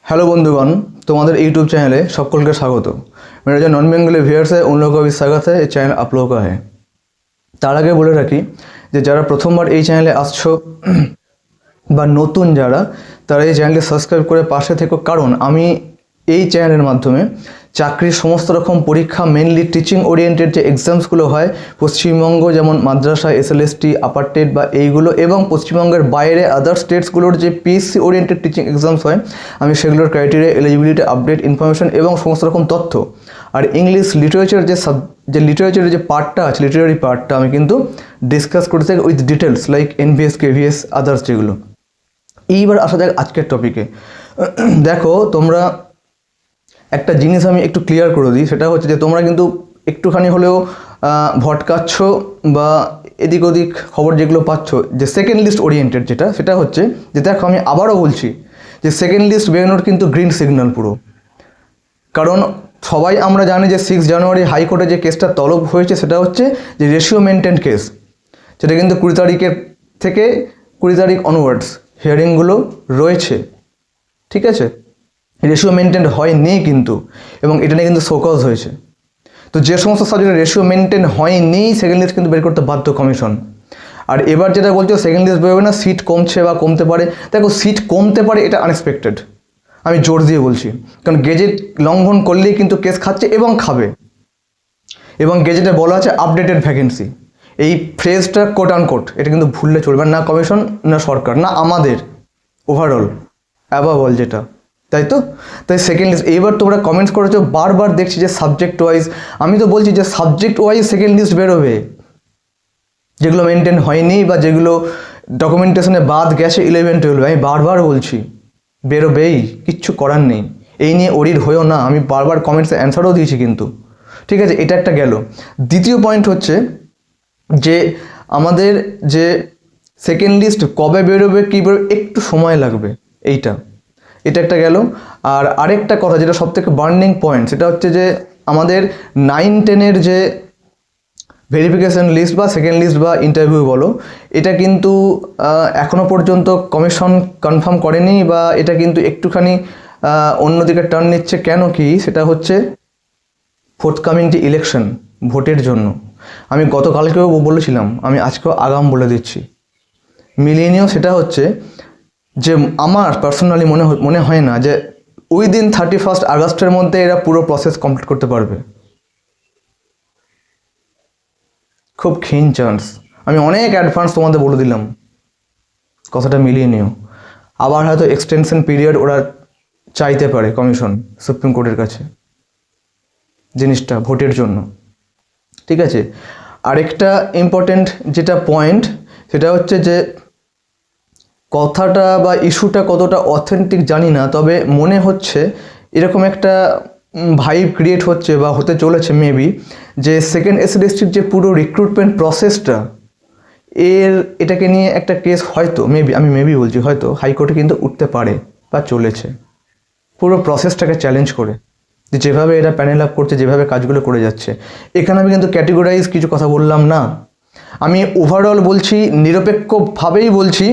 Hello बंधुगण तुम्हारे YouTube चैनले सबको स्वागत। मेरा जो नॉन बेंगली व्यूअर्स है उन लोगों का भी स्वागत है। ये चैनल आप लोगों का है। तार आगे बोले रखी যে যারা প্রথমবার এই চ্যানেলে আসছো বা নতুন যারা তারা এই চ্যানেলটি সাবস্ক্রাইব করে পাশে থেকো, কারণ আমি এই চ্যানেলের মাধ্যমে চাকরির সমস্ত রকম পরীক্ষা মেনলি টিচিং ওরিয়েন্টেড যে এক্সামসগুলো হয় পশ্চিমবঙ্গ যেমন মাদ্রাসা এসএলএসটি আপার টেট বা এইগুলো এবং পশ্চিমবঙ্গের বাইরে আদার স্টেটসগুলোর যে পিএসসি ওরিয়েন্টেড টিচিং এক্সামস হয় আমি সেগুলোর ক্রাইটেরিয়া এলিজিবিলিটি আপডেট ইনফরমেশন এবং সমস্ত রকম তথ্য আর ইংলিশ লিটারেচার যে লিটারেচারের যে পার্টটা আছে লিটারারি পার্টটা আমি কিন্তু ডিসকাস করতে থাকি with details like NVS KVS others যেগুলো। এইবার আসা যাক আজকের টপিকে। দেখো তোমরা একটা জিনিস আমি একটু ক্লিয়ার করে দিই, সেটা হচ্ছে যে তোমরা কিন্তু একটুখানি হলেও ভটকাচ্ছ বা এদিক ওদিক খবর যেগুলো পাচ্ছ যে সেকেন্ড লিস্ট ওরিয়েন্টেড সেটা হচ্ছে যে দেখো আমি আবারও বলছি যে সেকেন্ড লিস্ট বেরোনোর কিন্তু গ্রিন সিগন্যাল পুরো। কারণ সবাই আমরা জানি যে 6 জানুয়ারি হাইকোর্টে যে কেসটা তলব হয়েছে সেটা হচ্ছে যে রেশিও মেনটেন কেস, সেটা কিন্তু 20 তারিখের থেকে 20 তারিখ অনওয়ার্ডস হিয়ারিংগুলো রয়েছে, ঠিক আছে। রেশিও মেনটেন হয়নি কিন্তু, এবং এটা নিয়ে কিন্তু শোকজ হয়েছে। তো যে সমস্ত সাবজেক্টে রেশিও মেনটেন হয়নি সেকেন্ড লিস্ট কিন্তু বের করতে বাধ্য কমিশন। আর এবার যেটা বলছো সেকেন্ড লিস্ট বেরোবে না, সিট কমছে বা কমতে পারে। দেখো সিট কমতে পারে এটা আনএক্সপেক্টেড, আমি জোর দিয়ে বলছি, কারণ গেজেট লঙ্ঘন করলেই কিন্তু কেস খাচ্ছে এবং খাবে। এবং গেজেটে বলা আছে আপডেটেড ভ্যাকেন্সি, এই ফ্রেজটা কোট আন কোট, এটা কিন্তু ভুললে চলবে না কমিশন না সরকার না আমাদের, ওভারঅল অ্যাবাভ অল যেটা, তাই তো। তাই সেকেন্ড লিস্ট এইবার তোমরা কমেন্টস করেছো বারবার দেখছি যে সাবজেক্ট ওয়াইজ, আমি তো বলছি যে সাবজেক্ট ওয়াইজ সেকেন্ড লিস্ট বেরোবে, যেগুলো মেনটেন হয়নি বা যেগুলো ডকুমেন্টেশনে বাদ গেছে 11-12, আমি বারবার বলছি বেরোবেই, কিচ্ছু করার নেই। এই নিয়ে অরির হয়েও না, আমি বারবার কমেন্টসে অ্যান্সারও দিয়েছি কিন্তু, ঠিক আছে। এটা একটা গেল। দ্বিতীয় পয়েন্ট হচ্ছে যে আমাদের যে সেকেন্ড লিস্ট কবে বেরোবে কী বেরোবে একটু সময় লাগবে, এটা একটা গেল। আর আরেকটা কথা যেটা সবথেকে বার্নিং পয়েন্ট সেটা হচ্ছে যে আমাদের 9-10-এর যে ভেরিফিকেশান লিস্ট বা সেকেন্ড লিস্ট বা ইন্টারভিউ বলো, এটা কিন্তু এখনও পর্যন্ত কমিশন কনফার্ম করেনি বা এটা কিন্তু একটুখানি অন্যদিকে টার্ন নিচ্ছে। কেন কি সেটা হচ্ছে ফোর্থকামিং যে ইলেকশন ভোটের জন্য, আমি গতকালকেও বলেছিলাম, আমি আজকেও আগাম বলে দিচ্ছি মিলিয়ে নিও। সেটা হচ্ছে যে আমার পার্সোনালি মনে হয় না যে উইদিন 31 আগস্টের মধ্যে এরা পুরো প্রসেস কমপ্লিট করতে পারবে, খুব ক্ষীণ চান্স। আমি অনেক অ্যাডভান্স তোমাদের বলে দিলাম, কথাটা মিলিয়ে নিও। আবার হয়তো এক্সটেনশন পিরিয়ড ওরা চাইতে পারে কমিশন সুপ্রিম কোর্টের কাছে জিনিসটা ভোটের জন্য, ঠিক আছে। আরেকটা ইম্পর্টেন্ট যেটা পয়েন্ট সেটা হচ্ছে যে কথাটা বা ইস্যুটা কতটা অথেন্টিক জানি না, তবে মনে হচ্ছে এরকম একটা ভাইব ক্রিয়েট হচ্ছে বা হতে চলেছে মেবি, যে সেকেন্ড এসএলএসটির যে পুরো রিক্রুটমেন্ট প্রসেসটা এটাকে নিয়ে একটা কেস হয়তো আমি বলছি হয়তো হাইকোর্টে কিন্তু উঠতে পারে বা চলেছে, পুরো প্রসেসটাকে চ্যালেঞ্জ করে যেভাবে এরা প্যানেল আপ করছে, যেভাবে কাজগুলো করে যাচ্ছে। এখানে আমি কিন্তু ক্যাটেগরাইজ কিছু কথা বললাম না, আমি ওভারঅল বলছি, নিরপেক্ষভাবেই বলছি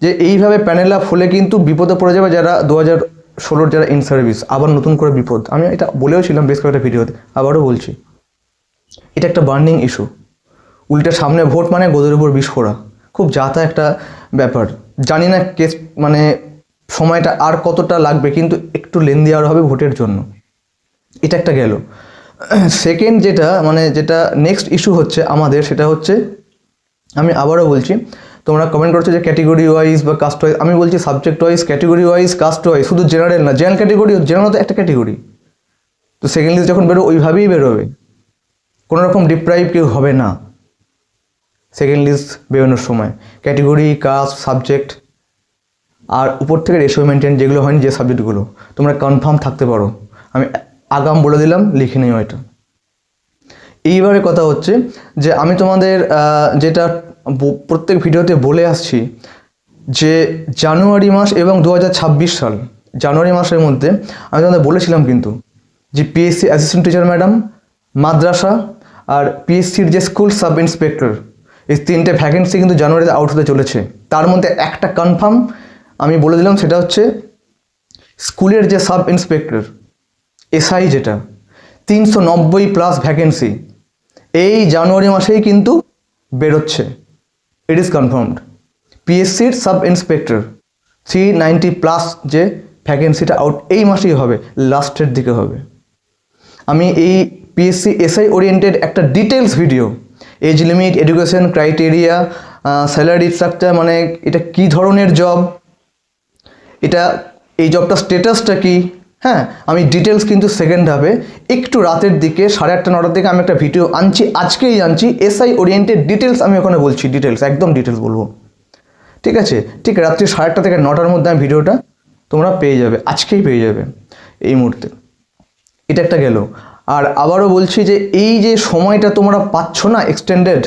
যে এইভাবে প্যানেল আপ হলে কিন্তু বিপদে পড়ে যাবে যারা 2016 যারা ইন সার্ভিস, আবার নতুন করে বিপদ। আমি এটা বলেও ছিলাম বেশ কয়েকটা ভিডিওতে, আবারও বলছি, এটা একটা বার্নিং ইস্যু। উল্টে সামনে ভোট মানে গোদের উপর বিষ ফোড়া, খুব যাতা একটা ব্যাপার। জানি না কেস মানে সময়টা আর কতটা লাগবে, কিন্তু একটু লেন্দি আর হবে ভোটের জন্য, এটা একটা গেল। সেকেন্ড যেটা নেক্সট ইস্যু হচ্ছে আমাদের, সেটা হচ্ছে আমি আবারও বলছি, তোমরা কমেন্ট করছো যে ক্যাটেগরি ওয়াইজ বা কাস্ট ওয়াইজ, আমি বলছি subject wise, category wise, caste wise, শুধু জেনারেল না, জেনারেল ক্যাটেগরি, জেনারেল তো একটা ক্যাটেগরি, তো সেকেন্ড লিস্ট যখন বেরো ওইভাবেই বেরোবে, কোনো রকম ডিপ্রাইভ কেউ হবে না সেকেন্ড লিস্ট বেরোনোর সময়। ক্যাটেগরি, কাস্ট, সাবজেক্ট আর উপর থেকে রেশিও মেনটেন যেগুলো হয়নি যে সাবজেক্টগুলো, তোমরা কনফার্ম থাকতে পারো, আমি আগাম বলে দিলাম, লিখে নিও এটা। এইবারে কথা হচ্ছে যে আমি তোমাদের যেটা প্রত্যেক ভিডিওতে বলে আসছি যে জানুয়ারি মাস এবং 2026 সাল জানুয়ারি মাসের মধ্যে আমি তোমাদের বলেছিলাম কিন্তু যে পিএসসি অ্যাসিস্ট্যান্ট টিচার ম্যাডাম, মাদ্রাসা আর পিএসসির যে স্কুল সাব ইন্সপেক্টর, এই 3টে ভ্যাকেন্সি কিন্তু জানুয়ারিতে আউট হতে চলেছে। তার মধ্যে একটা কনফার্ম আমি বলে দিলাম, সেটা হচ্ছে স্কুলের যে সাব ইন্সপেক্টর এসআই যেটা 390+ ভ্যাকেন্সি এই জানুয়ারি মাসেই কিন্তু বেরোচ্ছে, ইট ইজ কনফার্মড। পিএসসির সাব ইন্সপেক্টর 390+ যে ভ্যাকেন্সিটা আউট এই মাসেই হবে, লাস্টের দিকে হবে। আমি এই পিএসসি এসআই ওরিয়েন্টেড একটা details video, age limit, education criteria, salary structure, মানে এটা কী ধরনের জব, এটা এই জবটা স্টেটাসটা কী, হ্যাঁ আমি ডিটেলস কিন্তু সেকেন্ড হাফে একটু রাতের দিকে 8:30 9টার দিকে আমি একটা ভিডিও আনছি, আজকেই আনছি, এসআই ওরিয়েন্টেড ডিটেলস আমি ওখানে বলছি, ডিটেলস একদম ডিটেলস বলবো, ঠিক আছে? ঠিক রাত্রি 8:30 থেকে 9টার মধ্যে আমি ভিডিওটা তোমরা পেয়ে যাবে, আজকেই পেয়ে যাবে এই মুহূর্তে। এটা একটা গেল। আর আবারও বলছি যে এই যে সময়টা তোমরা পাচ্ছ না এক্সটেন্ডেড,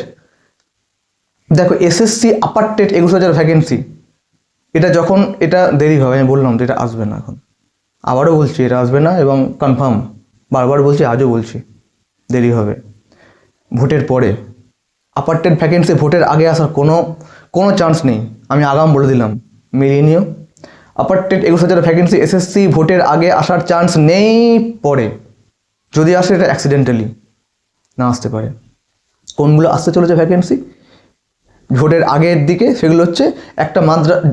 দেখো এসএসসি আপার টেট 21,000 ভ্যাকেন্সি, এটা যখন এটা দেরি হবে, আমি বললাম তো এটা আসবে না, এখন আবারও বলছি এটা আসবে না এবং কনফার্ম, বারবার বলছি, আজও বলছি দেরি হবে। ভোটের পরে আপার টেট ভ্যাকেন্সি ভোটের আগে আসার কোনো চান্স নেই, আমি আগাম বলে দিলাম, মিলিয়ে নিও। আপার টেট 21,000 ভ্যাকেন্সি এসএসসি ভোটের আগে আসার চান্স নেই, পরে যদি আসে এটা অ্যাক্সিডেন্টালি, না আসতে পারে। কোনগুলো আসতে চলেছে ভ্যাকেন্সি ভোটের আগের দিকে, সেগুলো হচ্ছে একটা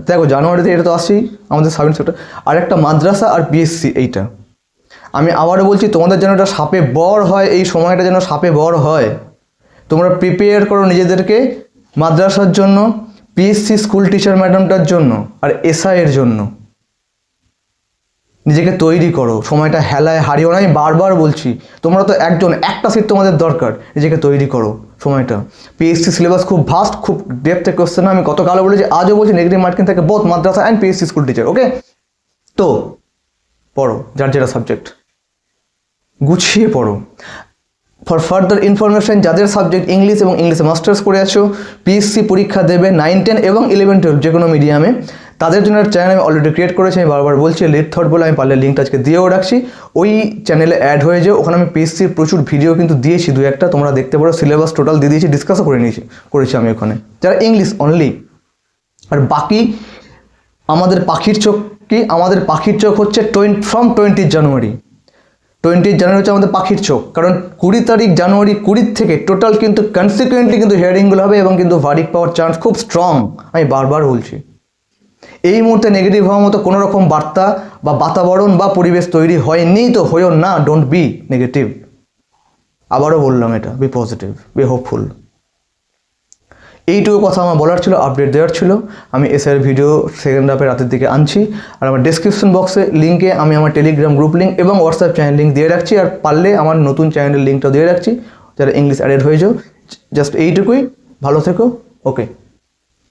দেখো জানুয়ারিতে এটা তো আসছেই আমাদের সাব ইন্সপেক্টর, আর একটা মাদ্রাসা আর পিএসসি। এইটা আমি আবারও বলছি, তোমাদের যেন এটা সাপে বর হয়, এই সময়টা যেন সাপে বর হয়, তোমরা প্রিপেয়ার করো নিজেদেরকে মাদ্রাসার জন্য, পিএসসি স্কুল টিচার ম্যাডামটার জন্য, আর এসআইয়ের জন্য নিজেকে তৈরি করো, সময়টা হেলায় হারিও না, আমি বারবার বলছি, তোমরা তো একটা সিট তোমাদের দরকার, নিজেকে তৈরি করো সময়টা। পিএসসি সিলেবাস খুব ভাস্ট, খুব ডেপথে কোশ্চেন, আমি গতকালও বলেছি, আজও বলছি, নেগেটিভ মার্কিং থাকে বোথ মাদ্রাসা and PSC school teacher. Okay, তো পড়ো যার যেটা সাবজেক্ট, গুছিয়ে পড়ো। ফর ফার্দার ইনফরমেশন, যাদের সাবজেক্ট ইংলিশ এবং ইংলিশে মাস্টার্স করে আছো, পিএসসি পরীক্ষা দেবে 9, 10 এবং 11, 12 যে কোনো মিডিয়ামে, তাদের জন্য একটা চ্যানেল আমি অলরেডি ক্রিয়েট করেছি, আমি বারবার বলছি লেট থট বলে, আমি পারলে লিঙ্কটা আজকে দিয়েও রাখছি, ওই চ্যানেলে অ্যাড হয়ে যাও। ওখানে আমি পিএসসির প্রচুর ভিডিও কিন্তু দিয়েছি, 2-1টা তোমরা দেখতে পারো, সিলেবাস টোটাল দিয়ে দিয়েছি, ডিসকাসও করেছি আমি ওখানে, যারা ইংলিশ অনলি। আর বাকি আমাদের পাখির চোখ কি, আমাদের পাখির চোখ হচ্ছে ফ্রম 20 জানুয়ারি হচ্ছে আমাদের পাখির চোখ, কারণ 20 তারিখ জানুয়ারি 20 থেকে টোটাল কিন্তু কনসিকুয়েন্টলি কিন্তু হিয়ারিংগুলো হবে এবং কিন্তু ভার্ডিক্ট পাওয়ার চান্স খুব স্ট্রং, আমি বারবার বলছি। এই মুহূর্তে নেগেটিভ হওয়ার মতো কোনো রকম বার্তা বা বাতাবরণ বা পরিবেশ তৈরি হয়নি, তো হয়েও না, ডোন্ট বি নেগেটিভ। আবারও বললাম এটা, বি পজিটিভ, বি হোপফুল। এইটুকু কথা আমার বলার ছিল, আপডেট দেওয়ার ছিল। আমি এসআইয়ের ভিডিও সেকেন্ড হাফে রাতের দিকে আনছি, আর আমার ডেসক্রিপশন বক্সে লিঙ্কে আমি আমার টেলিগ্রাম গ্রুপ লিঙ্ক এবং হোয়াটসঅ্যাপ চ্যানেল লিঙ্ক দিয়ে রাখছি, আর পারলে আমার নতুন চ্যানেলের লিঙ্কটাও দিয়ে রাখছি, যারা ইংলিশ অ্যাডেড হয়ে যাও। জাস্ট এইটুকুই, ভালো থেকো, ওকে।